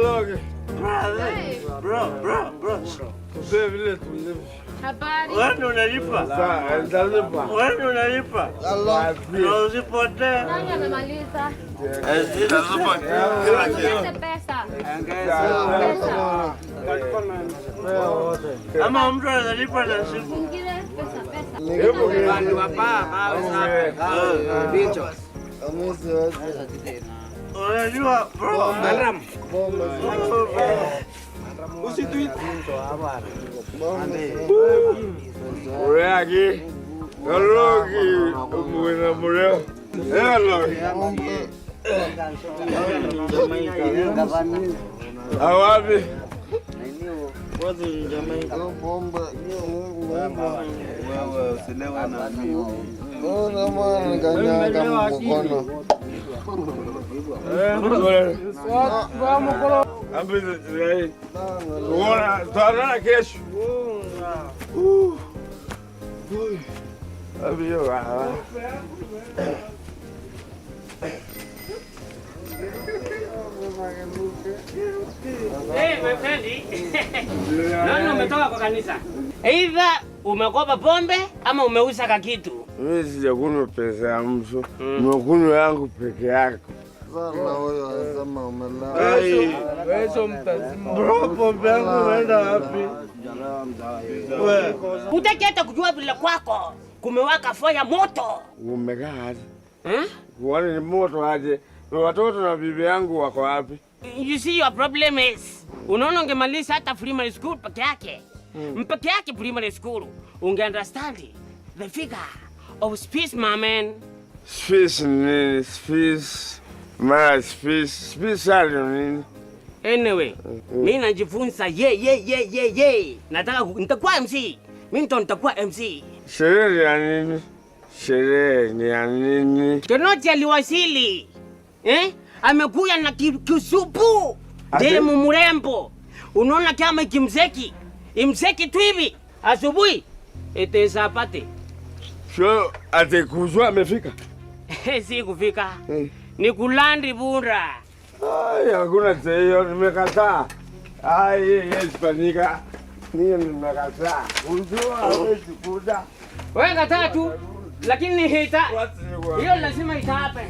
Logi. Bro. Tuseme vile tulivyo. Habari. Wewe unalipa? Sasa nitalipa. Wewe unalipa? Allah. Usipotee. Nani amemaliza? Nitalipa kila kitu. Pesa. Ama mtu analipa na siku. Ingine pesa. Watu hapa bicho. Unajua bro, Maram. Usituite. Ore aqui. Logi. Mwana mureo. Logi. Awapi? Wewe usilewe na mimi. Tuonana kesho. My friend. Nani umetoka kwa kanisa? Either umekopa pombe ama umeuza kakitu. Mimi sijakunywa pesa ya mtu. Nimekunywa yangu peke yake. Sana huyo anasema umelala. Wewe sio mtazima. Bro, pombe yangu inaenda wapi? Wewe Utaki hata kujua vile kwako kumewaka faya moto. umekaa aje? Wale ni moto aje? Watoto na bibi yangu wako wapi? You see your problem is unaona ungemaliza hata primary school peke yake. Mpeke yake primary school unge understand the figure of speech man. Space nini? Space. Mara space sali nini? Anyway, mimi najifunza ye. Nataka nitakuwa MC. Mimi ndo nitakuwa MC. Sherehe ya nini? Sherehe ni ya nini? Kenoti aliwasili. Amekuja na kisupu. Demu mrembo. Unaona kama kimzeki. Imzeki tu hivi. Asubuhi itesa pate. Sio atekuzwa amefika. Si kufika. Ni kulandi bunda. Ai, hakuna teo, nimekataa. Ai, yes panika. Nimekataa. Unjua hawezi kuja. Wewe kataa tu. Lakini hita. Hiyo lazima ita happen.